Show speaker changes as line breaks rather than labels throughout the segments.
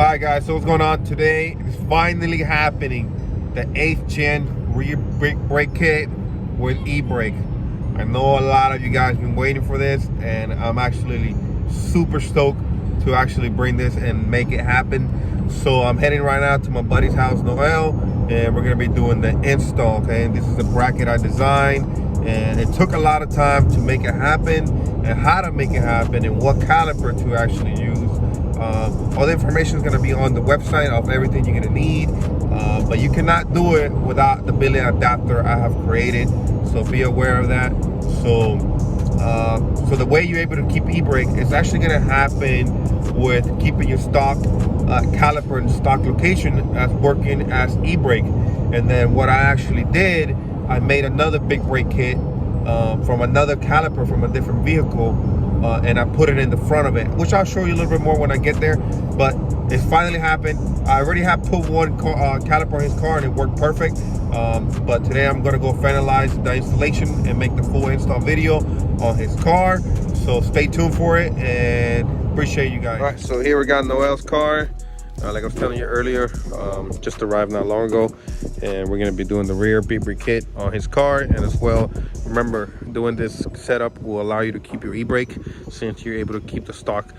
Alright guys, so what's going on today? It's finally happening. The 8th gen rear brake kit with e-brake. I know a lot of you guys been waiting for this, and I'm actually super stoked to actually bring this and make it happen. So I'm heading right now to my buddy's house, Noel, and we're gonna be doing the install, okay? And this is a bracket I designed, and it took a lot of time to make it happen, and how to make it happen, and what caliper to actually use. All the information is going to be on the website of everything you're going to need, but you cannot do it without the billet adapter I have created, so be aware of that. So the way you're able to keep e-brake is actually going to happen with keeping your stock caliper in stock location as working as e-brake. And then what I actually did, I made another big brake kit from another caliper from a different vehicle, and I put it in the front of it, which I'll show you a little bit more when I get there. But it's finally happened. I already have put one caliper on his car and it worked perfect, but today I'm going to go finalize the installation and make the full install video on his car. So stay tuned for it, and appreciate you guys. All right, so here we got Noel's car. Like I was telling you earlier, just arrived not long ago, and we're going to be doing the rear brake kit on his car. And as well, remember, doing this setup will allow you to keep your e-brake, since you're able to keep the stock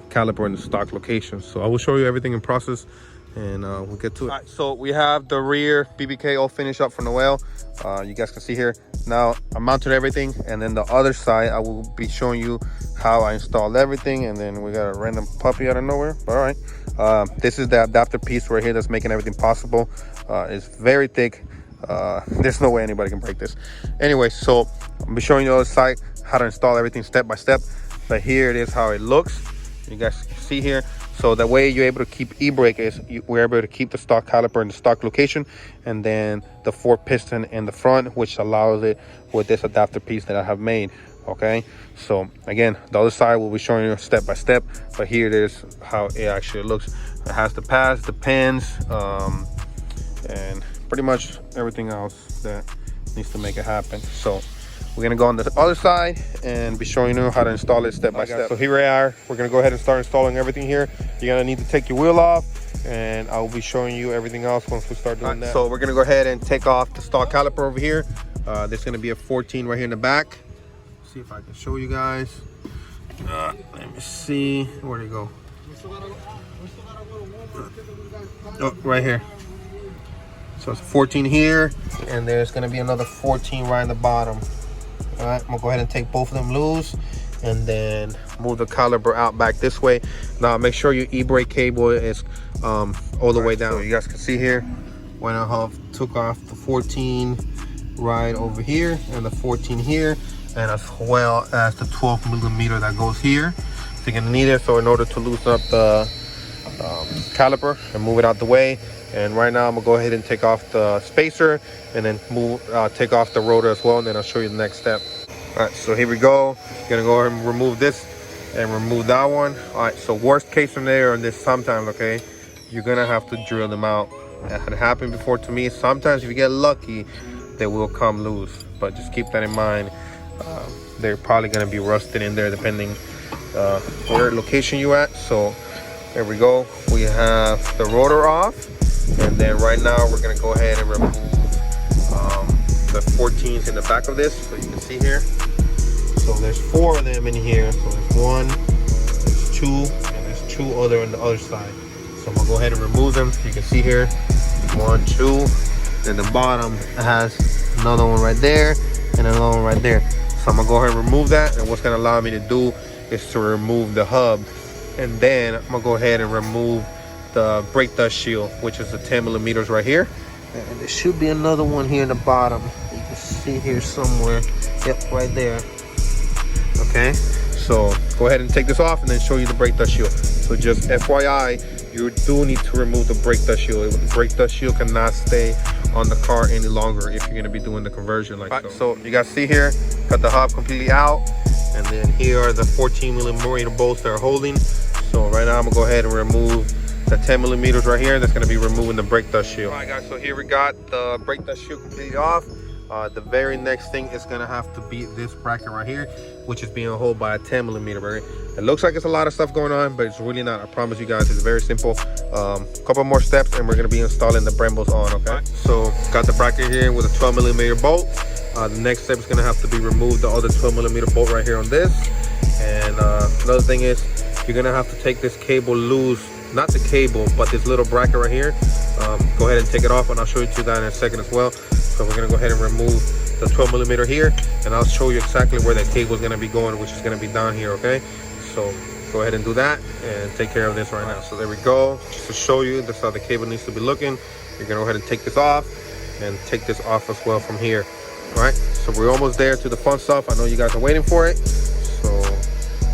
caliper in the stock location. So I will show you everything in process, and we'll get to it. All right, so we have the rear BBK all finished up for Noel. You guys can see here. Now I mounted everything, and then the other side I will be showing you how I installed everything. And then we got a random puppy out of nowhere. All right, this is the adapter piece right here that's making everything possible. It's very thick. There's no way anybody can break this. Anyway, so I'll be showing you the other side how to install everything step by step. But here it is how it looks. You guys can see here. So the way you're able to keep e-brake is we're able to keep the stock caliper in the stock location, and then the 4-piston in the front, which allows it with this adapter piece that I have made. Okay, so again, the other side will be showing you step by step, but here it is how it actually looks. It has the pads, the pins, and pretty much everything else that needs to make it happen. So we're gonna go on the other side and be showing you how to install it step by step. So here we are. We're gonna go ahead and start installing everything here. You're gonna need to take your wheel off, and I'll be showing you everything else once we start doing that. So we're gonna go ahead and take off the stock caliper over here. There's gonna be a 14 right here in the back. See if I can show you guys. Let me see. Where'd it go? Oh, right here. So it's 14 here, and there's gonna be another 14 right in the bottom. All right, I'm gonna go ahead and take both of them loose, and then move the caliper out back this way. Now make sure your e-brake cable is all the way down. So you guys can see here, when I took off the 14 right over here, and the 14 here, and as well as the 12mm that goes here. So you're gonna need it, so in order to loosen up the caliper and move it out the way. And right now I'm gonna go ahead and take off the spacer, and then take off the rotor as well, and then I'll show you the next step. All right, so here we go. Gonna go ahead and remove this and remove that one. All right, so worst case scenario in this, sometimes, okay, you're gonna have to drill them out. That had happened before to me. Sometimes if you get lucky, they will come loose, but just keep that in mind. They're probably gonna be rusted in there depending where location you at. So there we go. We have the rotor off. And then right now we're gonna go ahead and remove the 14s in the back of this, so you can see here. So there's 4 of them in here. So there's 1, there's 2, and there's 2 other on the other side. So I'm gonna go ahead and remove them. So you can see here, 1, 2. Then the bottom has another one right there, and another one right there. So I'm gonna go ahead and remove that. And what's gonna allow me to do is to remove the hub, and then I'm gonna go ahead and remove the brake dust shield, which is the 10mm right here, and there should be another one here in the bottom. You can see here somewhere. Yep, right there. Okay, so go ahead and take this off, and then show you the brake dust shield. So just FYI, you do need to remove the brake dust shield. The brake dust shield cannot stay on the car any longer if you're going to be doing the conversion like so. So you guys see here, cut the hub completely out, and then here are the 14mm bolts that are holding. So right now I'm gonna go ahead and remove the 10mm right here. That's going to be removing the brake dust shield. All right guys, so here we got the brake dust shield completely off. The very next thing is gonna have to be this bracket right here, which is being held by a 10mm bracket. It looks like it's a lot of stuff going on, but it's really not. I promise you guys, it's very simple. Couple more steps and we're gonna be installing the Brembos on, okay? So got the bracket here with a 12mm bolt. The next step is gonna have to be remove the other 12mm bolt right here on this. And another thing is you're gonna have to take this cable loose, not the cable, but this little bracket right here. Go ahead and take it off, and I'll show you that in a second as well. So we're gonna go ahead and remove the 12mm here, and I'll show you exactly where that cable is gonna be going, which is gonna be down here, okay? So go ahead and do that and take care of this right now. So there we go. Just to show you, that's how the cable needs to be looking. You're gonna go ahead and take this off and take this off as well from here. All right, so we're almost there to the fun stuff. I know you guys are waiting for it. So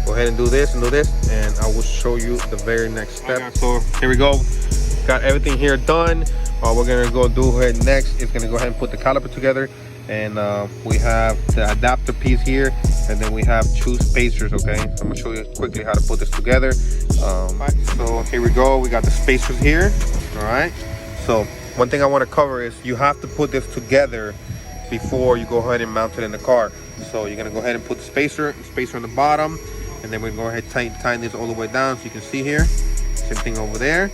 go ahead and do this, and I will show you the very next step. Okay, so here we go. Got everything here done. What we're gonna go do ahead next is gonna go ahead and put the caliper together. And we have the adapter piece here, and then we have two spacers, okay? So I'm gonna show you quickly how to put this together. Right, so here we go. We got the spacers here, all right? So one thing I wanna cover is you have to put this together before you go ahead and mount it in the car. So you're gonna go ahead and put the spacer on the bottom, and then we're gonna go ahead and tighten this all the way down so you can see here. Same thing over there.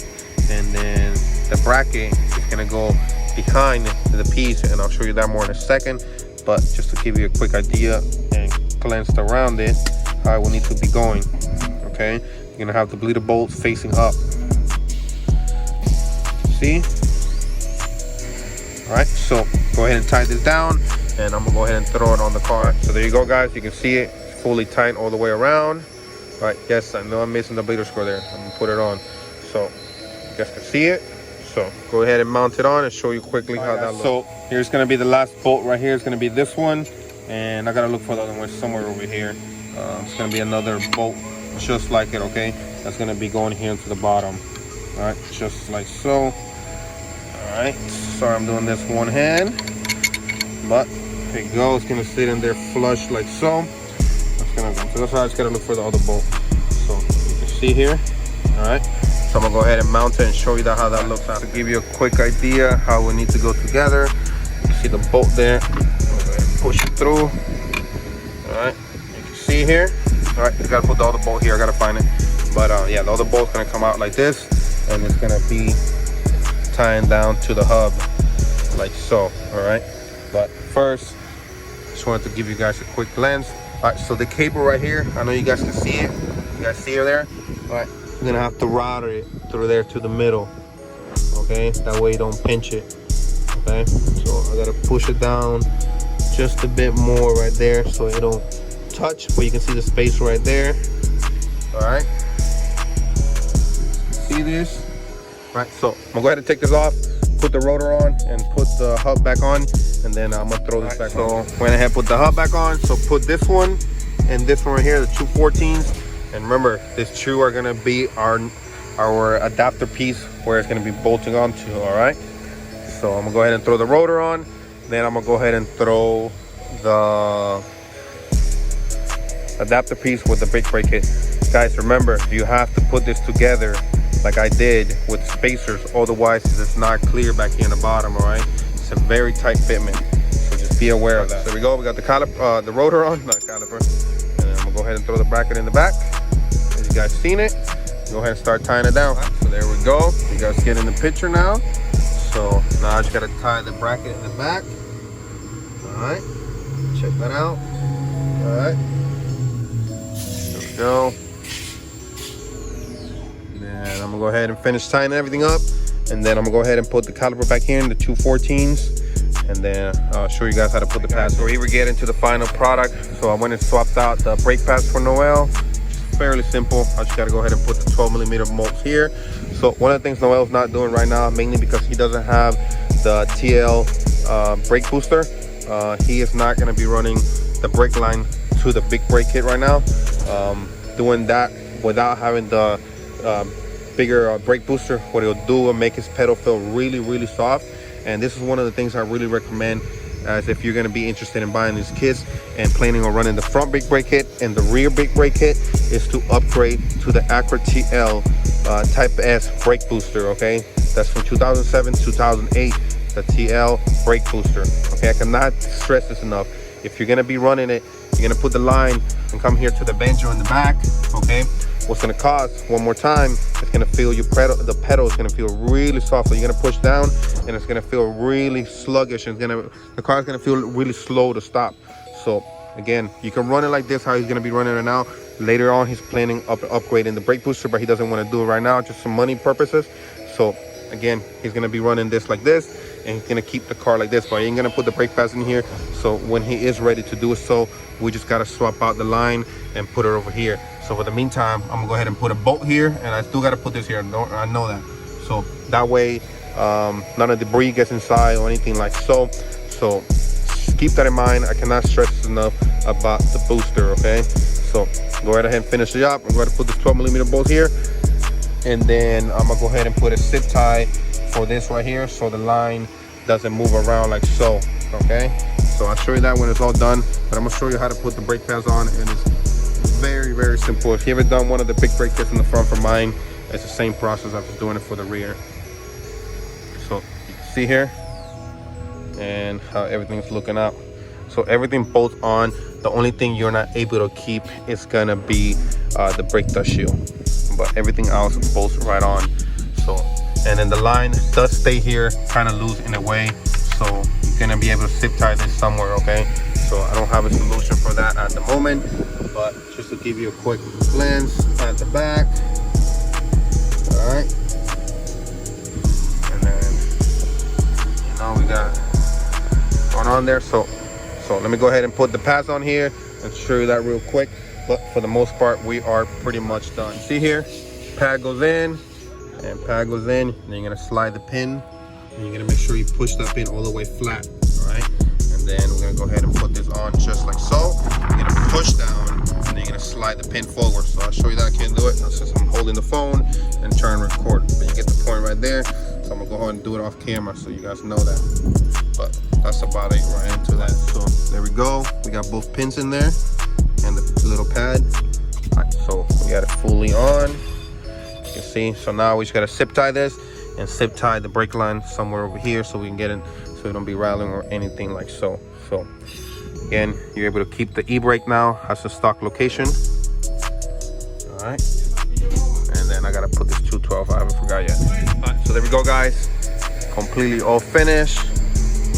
And then the bracket is gonna go behind the piece, and I'll show you that more in a second. But just to give you a quick idea and glanced around it, how it will need to be going, okay? You're gonna have the bleeder bolts facing up. See? All right, so go ahead and tie this down, and I'm gonna go ahead and throw it on the car. So there you go, guys. You can see it fully tight all the way around. All right, yes, I know I'm missing the bleeder screw there. I'm gonna put it on. So you guys can see it. So go ahead and mount it on and show you quickly how that looks. So here's gonna be the last bolt right here. It's gonna be this one, and I gotta look for the other one somewhere over here. It's gonna be another bolt just like it, okay? That's gonna be going here into the bottom. All right, just like so. All right, sorry I'm doing this one hand, but here you go. It's gonna sit in there flush like so. That's gonna go. So that's how I just gotta look for the other bolt. So you can see here. All right. So I'm gonna go ahead and mount it and show you how that looks. To give you a quick idea how we need to go together. You can see the bolt there. I'm gonna go ahead and push it through. All right, you can see here. All right, you gotta put the other bolt here. I gotta find it. But yeah, the other bolt's gonna come out like this, and it's gonna be tying down to the hub like so. All right, but first, just wanted to give you guys a quick glance. All right, so the cable right here, I know you guys can see it. You guys see her there? All right. You're gonna have to router it through there to the middle, okay? That way you don't pinch it, okay? So I gotta push it down just a bit more right there so it don't touch, but you can see the space right there. All right, see this? All right, so I'm gonna go ahead and take this off, put the rotor on, and put the hub back on, and then I'm gonna throw this back on. So went ahead and put the hub back on. So put this one and this one right here, the 214s. And remember, these two are gonna be our adapter piece where it's gonna be bolting onto, all right? So I'm gonna go ahead and throw the rotor on, then I'm gonna go ahead and throw the adapter piece with the brake kit. Guys, remember, you have to put this together like I did with spacers, otherwise it's not clear back here in the bottom, all right? It's a very tight fitment, so just be aware of that. There we go, we got the caliper, the rotor on, not caliper. And then I'm gonna go ahead and throw the bracket in the back. You guys seen it? Go ahead and start tying it down. So there we go. You guys get in the picture now. So now I just gotta tie the bracket in the back. All right, check that out. All right, there we go. And I'm gonna go ahead and finish tying everything up, and then I'm gonna go ahead and put the caliper back in, the 214s, and then I'll show you guys how to put the pads. So here we get into the final product. So I went and swapped out the brake pads for Noel. Fairly simple. I just gotta go ahead and put the 12mm bolts here. So one of the things Noel's not doing right now, mainly because he doesn't have the TL brake booster, he is not gonna be running the brake line to the big brake kit right now. Doing that without having the bigger brake booster, what it'll do will make his pedal feel really soft. And this is one of the things I really recommend as if you're going to be interested in buying these kits and planning on running the front big brake kit and the rear big brake kit, is to upgrade to the Acura TL Type S brake booster, okay? That's from 2007, 2008. the TL brake booster. Okay, I cannot stress this enough. If you're gonna be running it, you're gonna put the line and come here to the banjo in the back. Okay, what's gonna cause, one more time, it's gonna feel your pedal, the pedal is gonna feel really soft. So you're gonna push down and it's gonna feel really sluggish, and the car's gonna feel really slow to stop. So again, you can run it like this, how he's gonna be running it now. Later on, he's planning upgrading the brake booster, but he doesn't want to do it right now, just some money purposes. So again, he's gonna be running this like this, and he's gonna keep the car like this, but he ain't gonna put the brake pads in here. So when he is ready to do it, so we just gotta swap out the line and put it over here. So for the meantime, I'm gonna go ahead and put a bolt here, and I still gotta put this here. I know that. So that way, none of the debris gets inside or anything like so. So keep that in mind. I cannot stress enough about the booster. Okay, so go right ahead and finish the job. I'm going to put this 12mm bolt here, and then I'm gonna go ahead and put a zip tie for this right here, so the line doesn't move around like so. Okay, so I'll show you that when it's all done, but I'm gonna show you how to put the brake pads on, and it's very, very simple. If you haven't done one of the big brake kits in the front for mine, it's the same process. I'm just doing it for the rear. So you can see here and how everything's looking out. So everything bolts on. The only thing you're not able to keep is gonna be the brake dust shield, but everything else bolts right on. So, and then the line does stay here kind of loose in a way, so you're gonna be able to zip tie this somewhere. Okay, so I don't have a solution for that at the moment, but just to give you a quick glance at the back. All right, and then now we got going on there. So let me go ahead and put the pads on here and show you that real quick. But for the most part, we are pretty much done. See here, pad goes in and pad goes in, and then you're gonna slide the pin, and you're gonna make sure you push that pin all the way flat. All right, and then we're gonna go ahead and put this on just like so. You're gonna push down, and then you're gonna slide the pin forward. So I'll show you that I can't do it since I'm holding the phone and trying to record, but you get the point right there. So I'm gonna go ahead and do it off camera so you guys know that. But that's about it right into that. So there we go. We got both pins in there and the little pad. All right, so we got it fully on. You can see. So now we just gotta zip tie this and zip tie the brake line somewhere over here so we can get in, so it don't be rattling or anything like so. So again, you're able to keep the e-brake now as a stock location. All right. And then I gotta put this 212. I haven't forgot yet. All right, so there we go, guys. Completely all finished.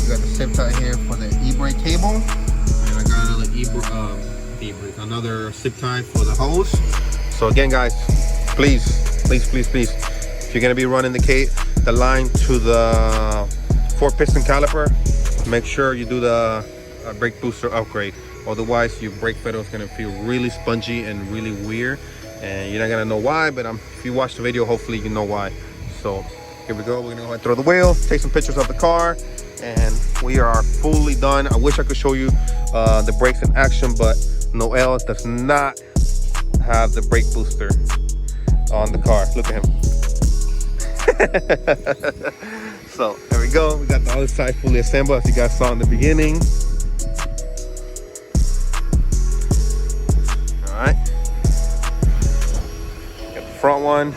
We got the zip tie here for the e-brake cable, and I got another zip tie for the hose. So again, guys, please, if you're gonna be running the line to the 4-piston caliper, make sure you do the brake booster upgrade. Otherwise, your brake pedal is gonna feel really spongy and really weird, and you're not gonna know why. But if you watch the video, hopefully you know why. So here we go. We're gonna go ahead and throw the wheel, take some pictures of the car, and we are fully done. I wish I could show you the brakes in action, but Noel does not have the brake booster on the car. Look at him. So there we go. We got the other side fully assembled, as you guys saw in the beginning. All right. Got the front one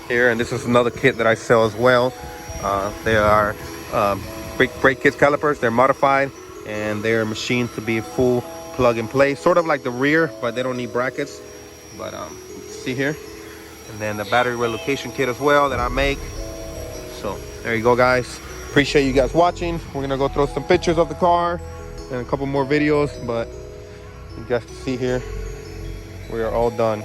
here, and this is another kit that I sell as well. They are brake kit calipers. They're modified, and they're machined to be full plug and play, sort of like the rear, but they don't need brackets. But see here, and then the battery relocation kit as well that I make. So there you go, guys. Appreciate you guys watching. We're gonna go throw some pictures of the car and a couple more videos, but you guys can see here we are all done.